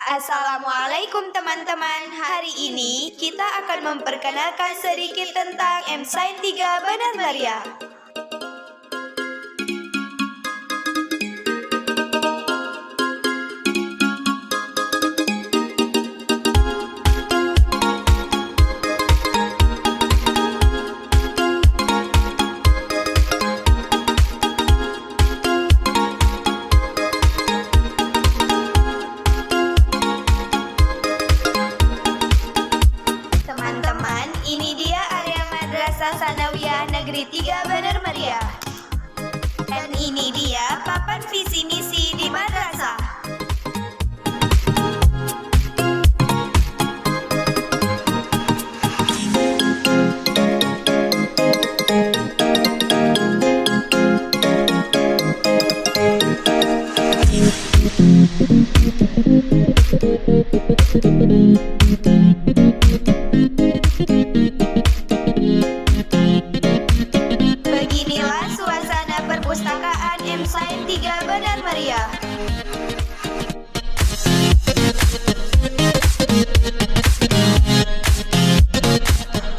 Assalamualaikum teman-teman. Hari ini kita akan memperkenalkan sedikit tentang M-Science 3 Benar Meriah. Ini dia area Madrasah Sanawiyah Negeri 3 Benar Meriah. Dan ini dia papan visi misi di madrasah. Beginilah suasana perpustakaan M-Science 3 Benar Meriah.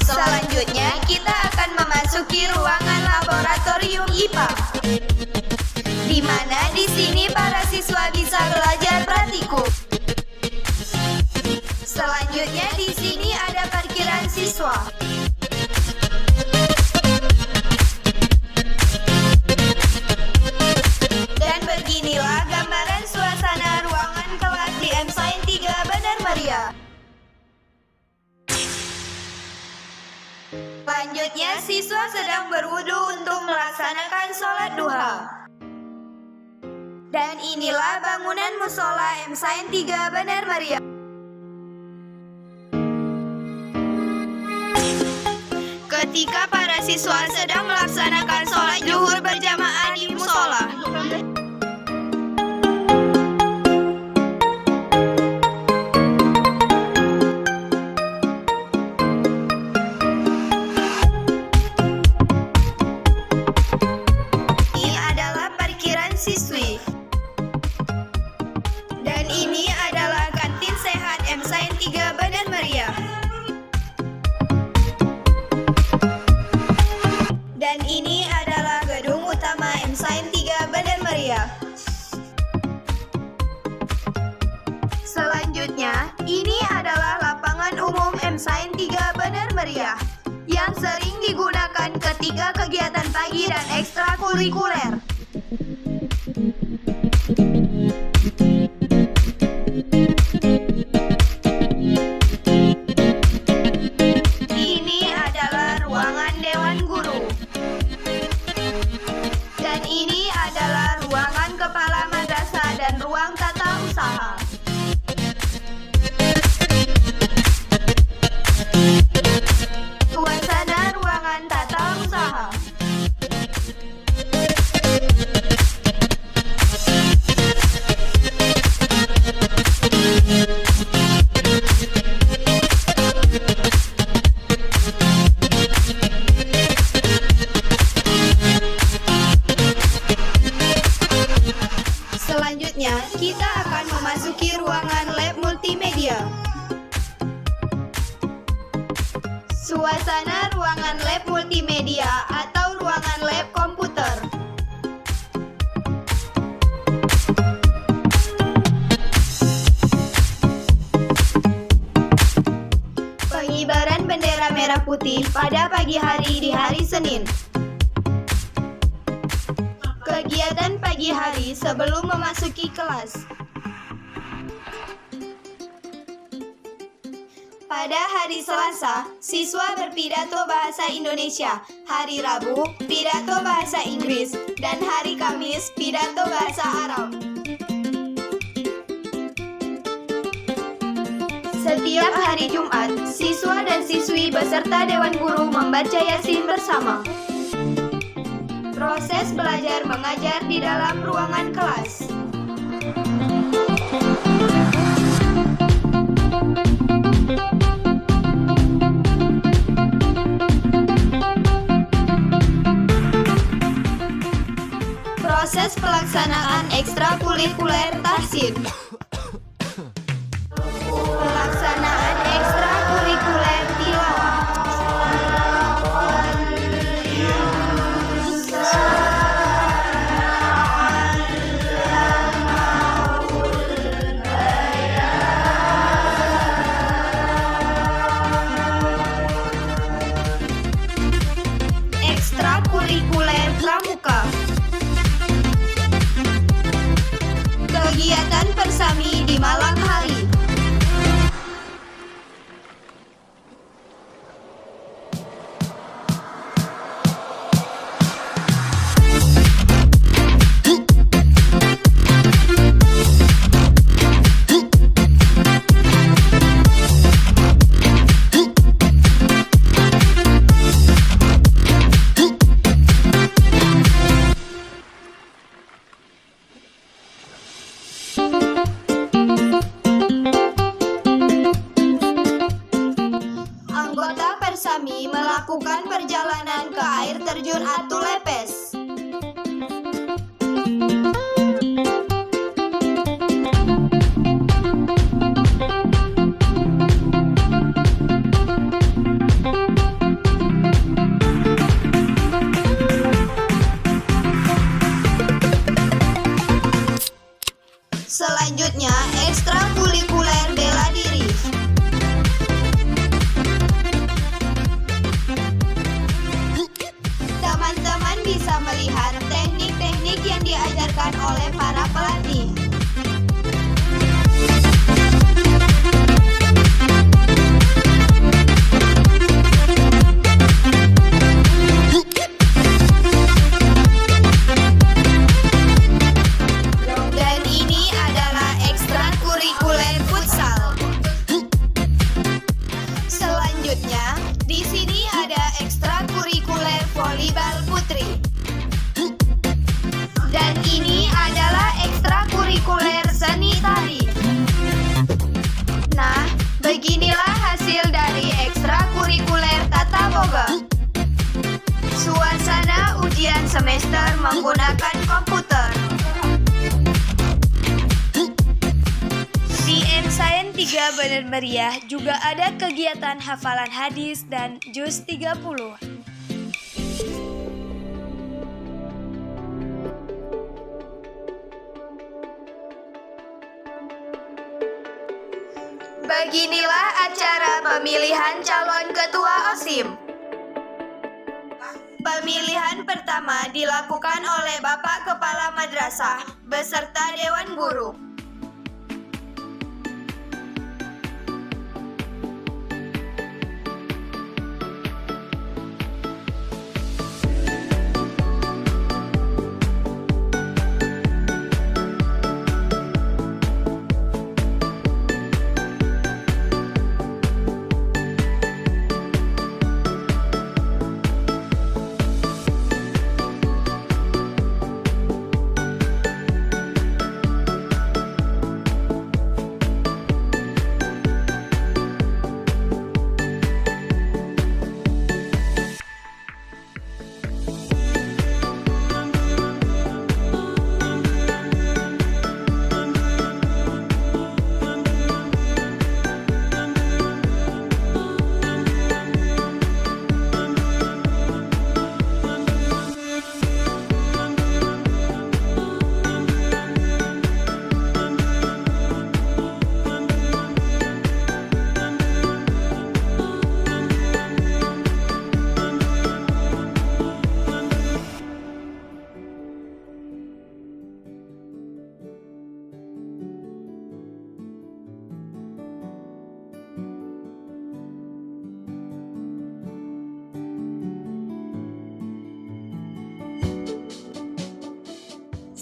Selanjutnya kita akan memasuki ruangan laboratorium IPA, di mana di sini para siswa bisa belajar praktikum. Selanjutnya di sini ada parkiran siswa. Dan beginilah gambaran suasana ruangan kelas di M-Science 3 Benar Meriah. Selanjutnya siswa sedang berwudu untuk melaksanakan sholat duha. Dan inilah bangunan musola M-Science 3 Benar Meriah. Ketika para siswa sedang melaksanakan sholat zuhur berjamaah di musola. Ini adalah parkiran siswi. Dan ini adalah kantin sehat M-Science 3 Benar Meriah. Dan ini adalah gedung utama M-Science 3 Benar Meriah. Selanjutnya, ini adalah lapangan umum M-Science 3 Benar Meriah yang sering digunakan ketika kegiatan pagi dan ekstrakurikuler. Ini adalah ruangan Dewan Guru. Dan ini adalah ruangan kepala madrasah dan ruang tata usaha. Suasana ruangan tata usaha. Selanjutnya, kita akan memasuki ruangan lab multimedia. Suasana ruangan lab multimedia atau ruangan lab komputer. Pengibaran bendera merah putih pada pagi hari di hari Senin. Kegiatan pagi hari sebelum memasuki kelas. Pada hari Selasa, siswa berpidato bahasa Indonesia. Hari Rabu, pidato bahasa Inggris. Dan hari Kamis, pidato bahasa Arab. Setiap hari Jumat, siswa dan siswi beserta Dewan Guru membaca Yasin bersama. Proses belajar mengajar di dalam ruangan kelas. Proses pelaksanaan ekstrakurikuler tahsin. Stasiun Atu Lepes. Selanjutnya, ekstrakurikuler bela diri. Teman-teman bisa melihat teknik-teknik yang diajarkan oleh para pelatih. Dan ini adalah ekstrakurikuler futsal. Selanjutnya, di sini ada ekstrakurikuler volleyball putri. Dan ini adalah ekstrakurikuler seni tari. Nah, beginilah hasil dari ekstrakurikuler tata boga. Suasana ujian semester menggunakan komputer. Di MSain 3 Bener Meriah juga ada kegiatan hafalan hadis dan juz 30. Beginilah acara pemilihan calon ketua OSIM. Pemilihan pertama dilakukan oleh Bapak Kepala Madrasah beserta Dewan Guru.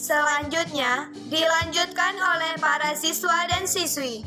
Selanjutnya, dilanjutkan oleh para siswa dan siswi.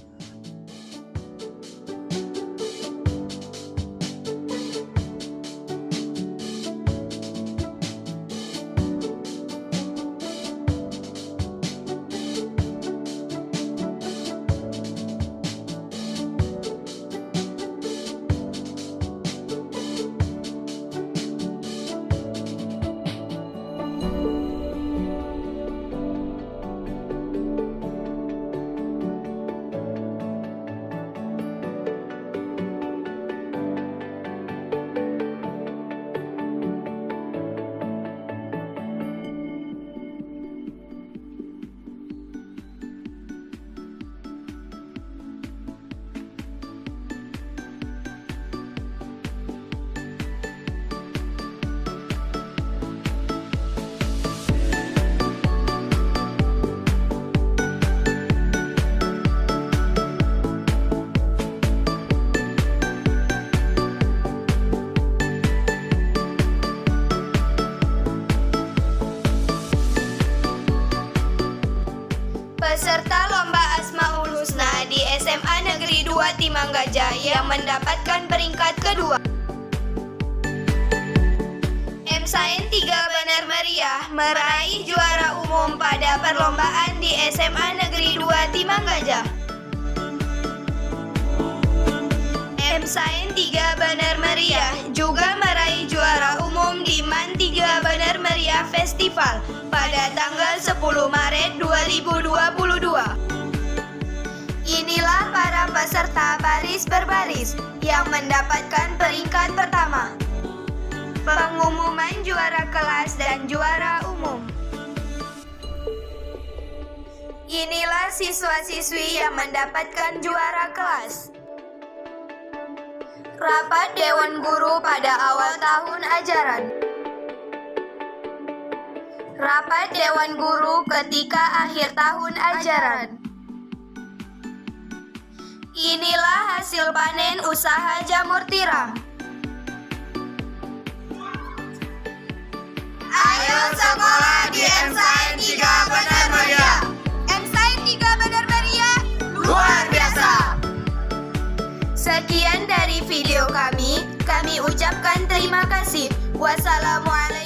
Peserta lomba Asmaul Husna di SMA Negeri 2 Timanggajah yang mendapatkan peringkat kedua. MSain 3 Bener Meriah meraih juara umum pada perlombaan di SMA Negeri 2 Timanggajah. MSain 3 Bener Meriah juga meraih juara umum di MAN 3 festival pada tanggal 10 Maret 2022. Inilah para peserta baris berbaris yang mendapatkan peringkat pertama. Pengumuman juara kelas dan juara umum. Inilah siswa-siswi yang mendapatkan juara kelas. Rapat Dewan Guru pada awal tahun ajaran. Rapat Dewan Guru ketika akhir tahun ajaran. Inilah hasil panen usaha jamur tiram. Ayo sekolah di MSAIN 3 Bandar Maria. MSAIN 3 Bandar Maria Luar biasa. Sekian dari video kami ucapkan terima kasih. Wassalamualaikum.